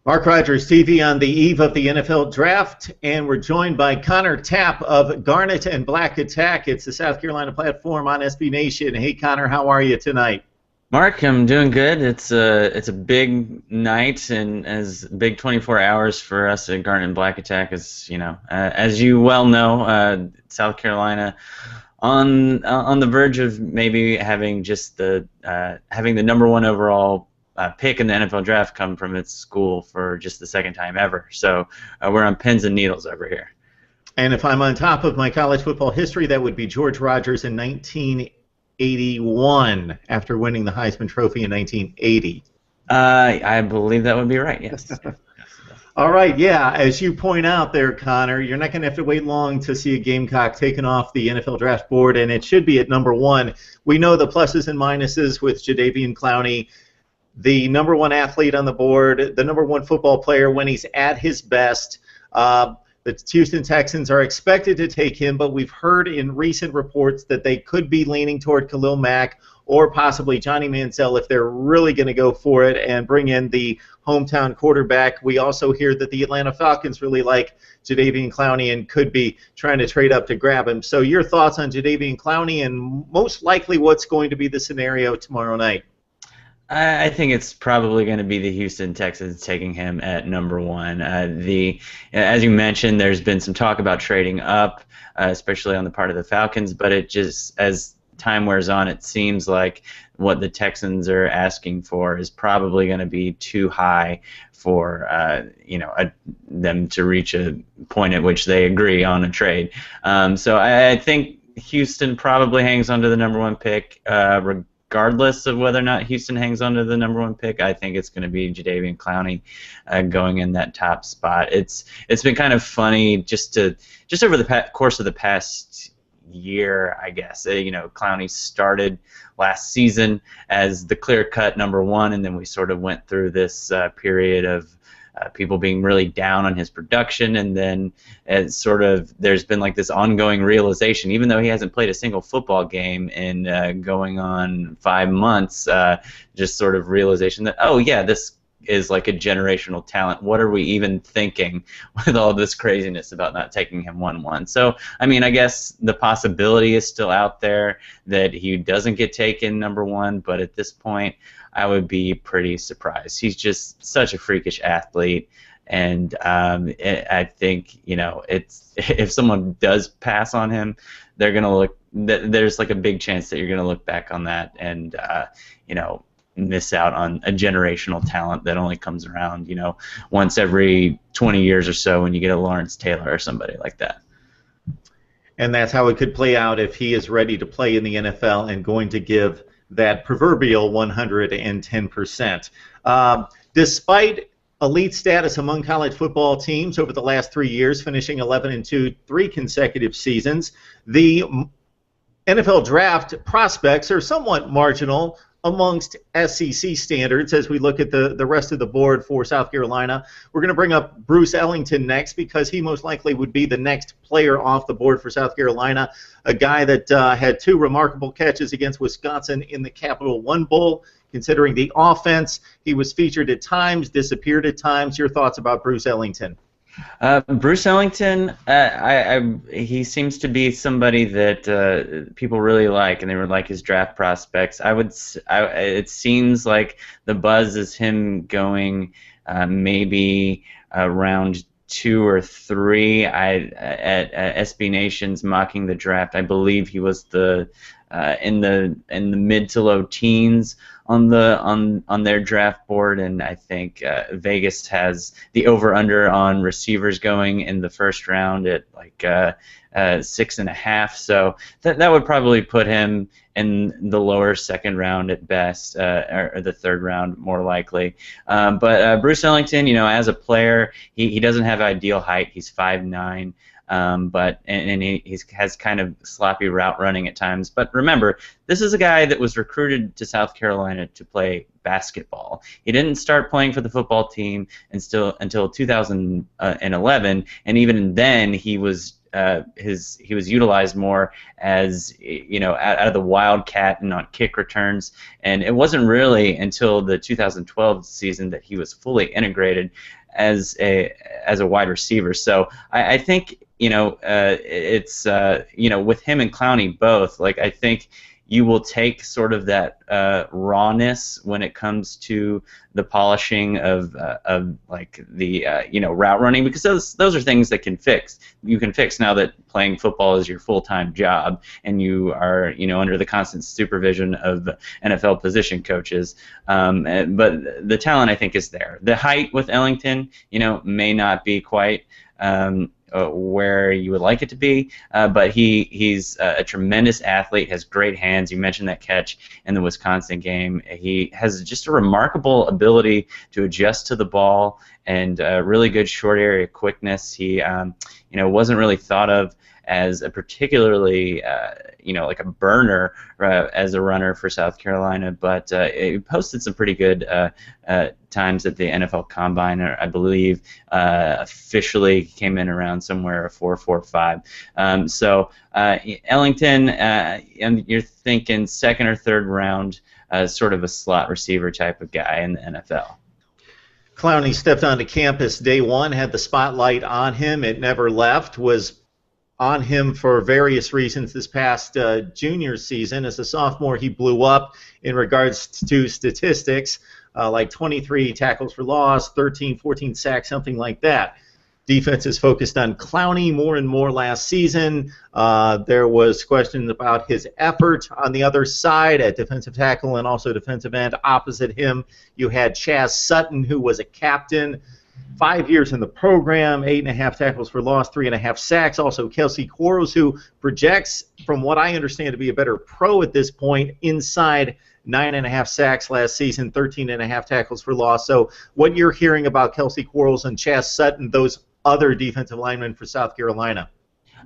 Mark Rogers TV on the eve of the NFL Draft, and we're joined by Connor Tapp of Garnet and Black Attack. It's the South Carolina platform on SB Nation. Hey, Connor, how are you tonight? Mark, I'm doing good. It's a big night and as big 24 hours for us at Garnet and Black Attack. As you well know, South Carolina on the verge of maybe having just having the number one overall pick in the NFL draft come from its school for just the second time ever. So we're on pins and needles over here. And if I'm on top of my college football history, that would be George Rogers in 1981 after winning the Heisman Trophy in 1980. I believe that would be right, yes. All right, yeah, as you point out there, Connor, you're not going to have to wait long to see a Gamecock taken off the NFL draft board, and it should be at number one. We know the pluses and minuses with Jadeveon Clowney, the number one athlete on the board, the number one football player when he's at his best. The Houston Texans are expected to take him, but we've heard in recent reports that they could be leaning toward Khalil Mack or possibly Johnny Manziel if they're really going to go for it and bring in the hometown quarterback. We also hear that the Atlanta Falcons really like Jadeveon Clowney and could be trying to trade up to grab him. So your thoughts on Jadeveon Clowney and most likely what's going to be the scenario tomorrow night? I think it's probably going to be the Houston Texans taking him at number one. As you mentioned, there's been some talk about trading up, especially on the part of the Falcons, but it just, as time wears on, it seems like what the Texans are asking for is probably going to be too high for them to reach a point at which they agree on a trade. So I think Houston probably hangs on to the number one pick. Regardless of whether or not Houston hangs on to the number one pick, I think it's going to be Jadeveon Clowney going in that top spot. It's been kind of funny just over the course of the past year, I guess. Clowney started last season as the clear-cut number one, and then we sort of went through this period of people being really down on his production, and then there's been like this ongoing realization, even though he hasn't played a single football game in going on 5 months, just sort of realization that, oh yeah, this is like a generational talent. What are we even thinking with all this craziness about not taking him 1-1? So, I mean, I guess the possibility is still out there that he doesn't get taken number one, but at this point, I would be pretty surprised. He's just such a freakish athlete, and I think if someone does pass on him, they're gonna look. There's like a big chance that you're gonna look back on that and miss out on a generational talent that only comes around once every 20 years or so when you get a Lawrence Taylor or somebody like that. And that's how it could play out if he is ready to play in the NFL and going to give that proverbial 110%. Despite elite status among college football teams over the last 3 years, finishing 11-2 3 consecutive seasons, the NFL draft prospects are somewhat marginal amongst SEC standards as we look at the rest of the board for South Carolina. We're going to bring up Bruce Ellington next because he most likely would be the next player off the board for South Carolina, a guy that had 2 remarkable catches against Wisconsin in the Capital One Bowl. Considering the offense, he was featured at times, disappeared at times. Your thoughts about Bruce Ellington? Bruce Ellington, he seems to be somebody that people really like, and they would like his draft prospects. It seems like the buzz is him going maybe round 2 or 3. At SB Nation's mocking the draft, I believe he was in the mid to low teens on their draft board, and I think Vegas has the over/under on receivers going in the first round at like 6.5. So that would probably put him in the lower second round at best, or the third round more likely. But Bruce Ellington, as a player, he doesn't have ideal height. He's 5'9". But he has kind of sloppy route running at times. But remember, this is a guy that was recruited to South Carolina to play basketball. He didn't start playing for the football team until 2011, and even then he was he was utilized more as out of the wildcat and on kick returns, and it wasn't really until the 2012 season that he was fully integrated as a wide receiver. So I think it's with him and Clowney both, like, I think you will take sort of that rawness when it comes to the polishing of like the route running, because those are things that you can fix now that playing football is your full-time job and you are under the constant supervision of NFL position coaches. But the talent, I think, is there. The height with Ellington may not be quite where you would like it to be, but he's a tremendous athlete, has great hands. You mentioned that catch in the Wisconsin game. He has just a remarkable ability to adjust to the ball and really good short area quickness. He wasn't really thought of as a particularly like a burner as a runner for South Carolina, but he posted some pretty good times at the NFL Combine. I believe officially came in around somewhere a 4.45. So Ellington, and you're thinking second or third round, sort of a slot receiver type of guy in the NFL. Clowney stepped onto campus day one, had the spotlight on him. It never left, was on him for various reasons this past junior season. As a sophomore, he blew up in regards to statistics, like 23 tackles for loss, 13, 14 sacks, something like that. Defense is focused on Clowney more and more last season. There was questions about his effort on the other side at defensive tackle and also defensive end. Opposite him, you had Chaz Sutton, who was a captain, 5 years in the program, 8.5 tackles for loss, 3.5 sacks. Also Kelcey Quarles, who projects, from what I understand, to be a better pro at this point, inside 9.5 sacks last season, 13.5 tackles for loss. So what you're hearing about Kelcey Quarles and Chaz Sutton, those other defensive linemen for South Carolina?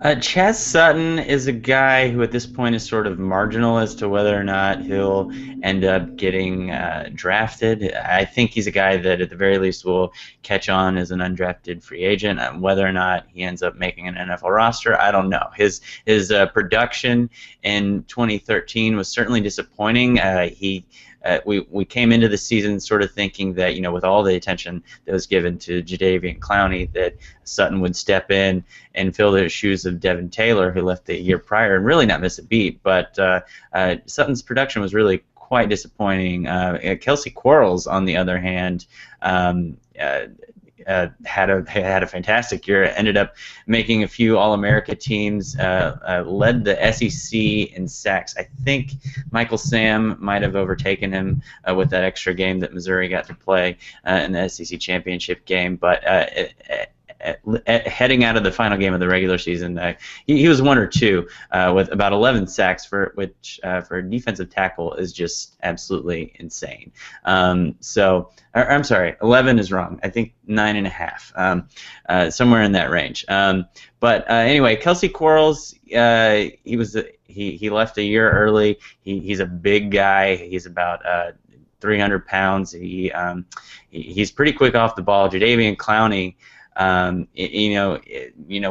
Chaz Sutton is a guy who at this point is sort of marginal as to whether or not he'll end up getting drafted. I think he's a guy that at the very least will catch on as an undrafted free agent. Whether or not he ends up making an NFL roster, I don't know. His production in 2013 was certainly disappointing. We came into the season sort of thinking that, with all the attention that was given to Jadeveon Clowney, that Sutton would step in and fill the shoes of Devin Taylor, who left the year prior, and really not miss a beat. But Sutton's production was really quite disappointing. Kelcey Quarles, on the other hand, had a fantastic year. Ended up making a few All-America teams. Led the SEC in sacks. I think Michael Sam might have overtaken him with that extra game that Missouri got to play in the SEC championship game. But heading out of the final game of the regular season, he was 1 or 2 with about 11 sacks, which for a defensive tackle is just absolutely insane. I'm sorry, 11 is wrong. I think 9.5, somewhere in that range. But anyway, Kelcey Quarles, he left a year early. He's a big guy. He's about 300 pounds. He's pretty quick off the ball. Jadeveon Clowney.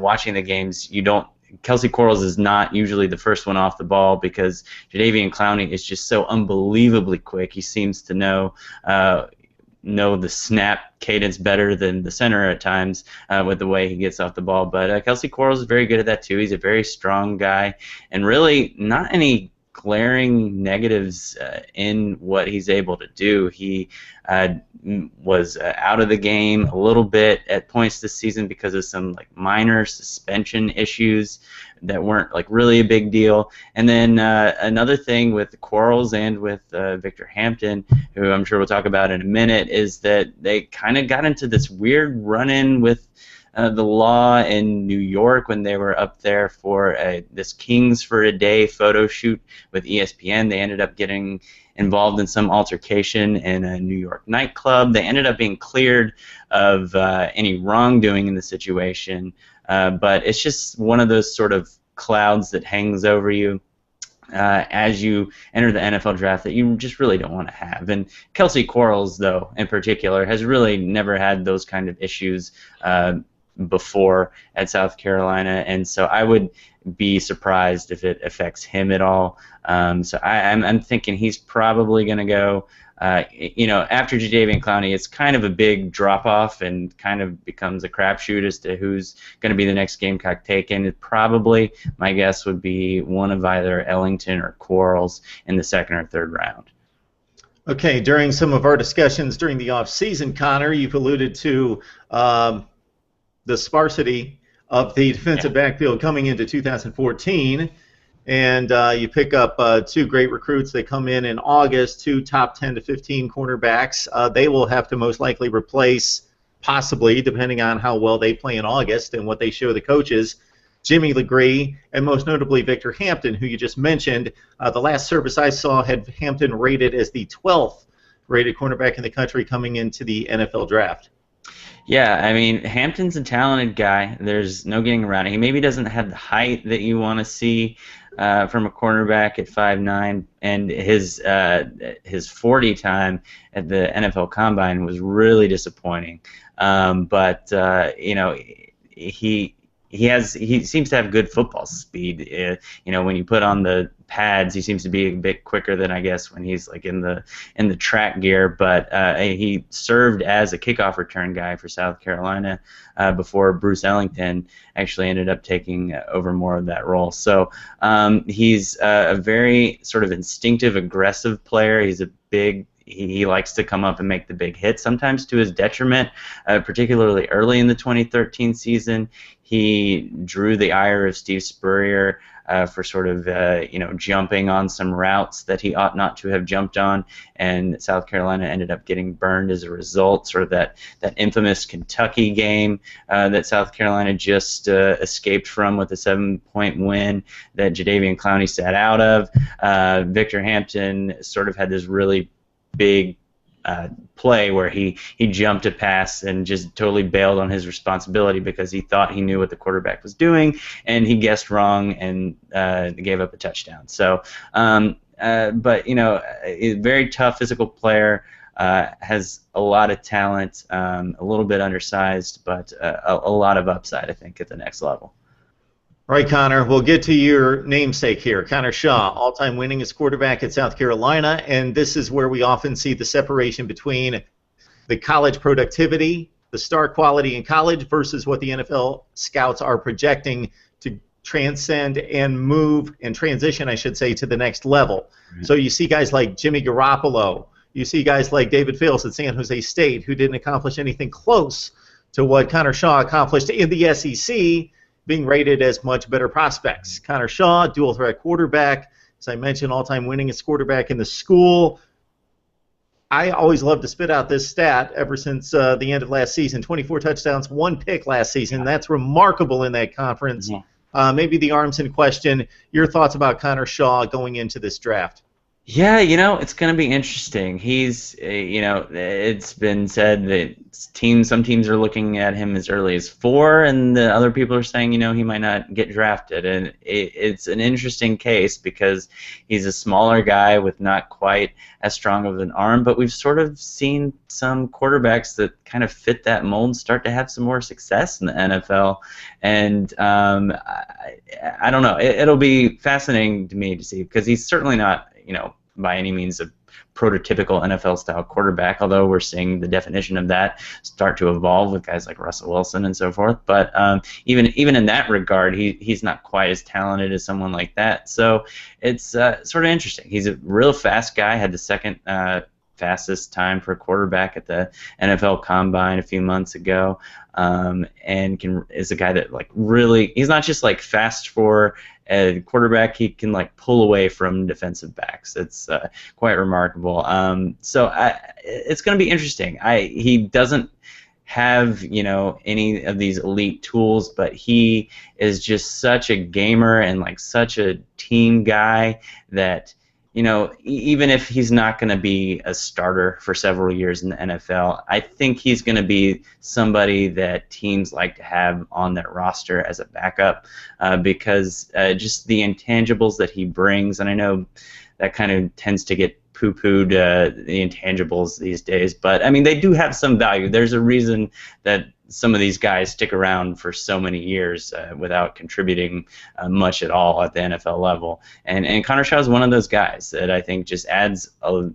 Watching the games, Kelcey Quarles is not usually the first one off the ball because Jadeveon Clowney is just so unbelievably quick. He seems to know the snap cadence better than the center at times with the way he gets off the ball. But Kelcey Quarles is very good at that too. He's a very strong guy, and really not any glaring negatives in what he's able to do. He was out of the game a little bit at points this season because of some minor suspension issues that weren't really a big deal. And then another thing with Quarles and with Victor Hampton, who I'm sure we'll talk about in a minute, is that they kind of got into this weird run-in with the law in New York when they were up there for this Kings for a Day photo shoot with ESPN. They ended up getting involved in some altercation in a New York nightclub. They ended up being cleared of any wrongdoing in the situation, but it's just one of those sort of clouds that hangs over you as you enter the NFL draft that you just really don't want to have. And Kelcey Quarles, though, in particular, has really never had those kind of issues before at South Carolina, and so I would be surprised if it affects him at all. So I'm thinking he's probably going to go. After Jadeveon Clowney, it's kind of a big drop-off and kind of becomes a crapshoot as to who's going to be the next Gamecock taken. Probably, my guess would be one of either Ellington or Quarles in the second or third round. Okay, during some of our discussions during the off-season, Connor, you've alluded to the sparsity of the defensive backfield coming into 2014. And you pick up two great recruits. They come in August, two top 10 to 15 cornerbacks. They will have to most likely replace, possibly, depending on how well they play in August and what they show the coaches, Jimmy Legree, and most notably Victor Hampton, who you just mentioned. The last service I saw had Hampton rated as the 12th rated cornerback in the country coming into the NFL draft. Yeah, I mean, Hampton's a talented guy. There's no getting around it. He maybe doesn't have the height that you want to see from a cornerback at 5'9", and his 40 time at the NFL Combine was really disappointing. But he seems to have good football speed. When you put on the pads, he seems to be a bit quicker than I guess when he's like in the track gear. But he served as a kickoff return guy for South Carolina before Bruce Ellington actually ended up taking over more of that role. So he's a very sort of instinctive, aggressive player. He's a big. He likes to come up and make the big hit, sometimes to his detriment, particularly early in the 2013 season. He drew the ire of Steve Spurrier for sort of jumping on some routes that he ought not to have jumped on, and South Carolina ended up getting burned as a result. Sort of that infamous Kentucky game that South Carolina just escaped from with a 7-point win that Jadeveon Clowney sat out of. Victor Hampton sort of had this really big play where he jumped a pass and just totally bailed on his responsibility because he thought he knew what the quarterback was doing, and he guessed wrong and gave up a touchdown. So, but a very tough physical player, has a lot of talent, a little bit undersized, but a lot of upside, I think, at the next level. All right, Connor, we'll get to your namesake here. Connor Shaw, all-time winningest quarterback at South Carolina, and this is where we often see the separation between the college productivity, the star quality in college, versus what the NFL scouts are projecting to transcend and move and transition, I should say, to the next level. Mm-hmm. So you see guys like Jimmy Garoppolo, you see guys like David Fales at San Jose State, who didn't accomplish anything close to what Connor Shaw accomplished in the SEC, being rated as much better prospects. Connor Shaw, dual threat quarterback, as I mentioned, all-time winningest quarterback in the school. I always love to spit out this stat ever since the end of last season. 24 touchdowns, 1 pick last season. That's remarkable in that conference. Yeah. Maybe the arms in question. Your thoughts about Connor Shaw going into this draft? Yeah, it's going to be interesting. He's, it's been said that some teams are looking at him as early as 4, and the other people are saying, he might not get drafted. And it's an interesting case because he's a smaller guy with not quite as strong of an arm, but we've sort of seen some quarterbacks that kind of fit that mold start to have some more success in the NFL. And I don't know. It'll be fascinating to me to see because he's certainly not, by any means a prototypical NFL-style quarterback, although we're seeing the definition of that start to evolve with guys like Russell Wilson and so forth. But even in that regard, he's not quite as talented as someone like that. So it's sort of interesting. He's a real fast guy, had the second fastest time for a quarterback at the NFL Combine a few months ago, and is a guy that really, he's not just fast for a quarterback, he can pull away from defensive backs. It's quite remarkable. So it's going to be interesting. He doesn't have any of these elite tools, but he is just such a gamer and such a team guy that even if he's not going to be a starter for several years in the NFL, I think he's going to be somebody that teams like to have on their roster as a backup because just the intangibles that he brings, and I know that kind of tends to get poo-pooed, the intangibles these days, but I mean they do have some value. There's a reason that some of these guys stick around for so many years without contributing much at all at the NFL level. And Connor Shaw is one of those guys that I think just adds a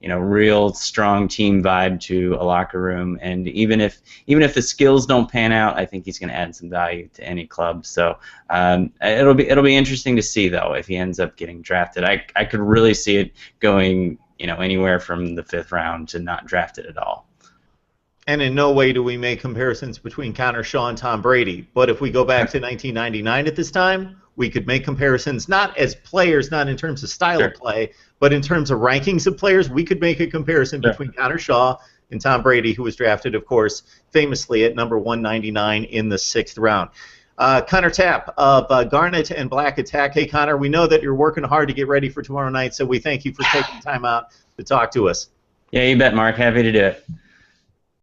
real strong team vibe to a locker room. And even if the skills don't pan out, I think he's going to add some value to any club. So it'll be interesting to see though if he ends up getting drafted. I could really see it going anywhere from the 5th round to not drafted at all. And in no way do we make comparisons between Connor Shaw and Tom Brady. But if we go back to 1999 at this time, we could make comparisons not as players, not in terms of style of play, but in terms of rankings of players. We could make a comparison between Connor Shaw and Tom Brady, who was drafted, of course, famously at number 199 in the 6th round. Connor Tapp of Garnet and Black Attack. Hey, Connor, we know that you're working hard to get ready for tomorrow night, so we thank you for taking time out to talk to us. Yeah, you bet, Mark. Happy to do it.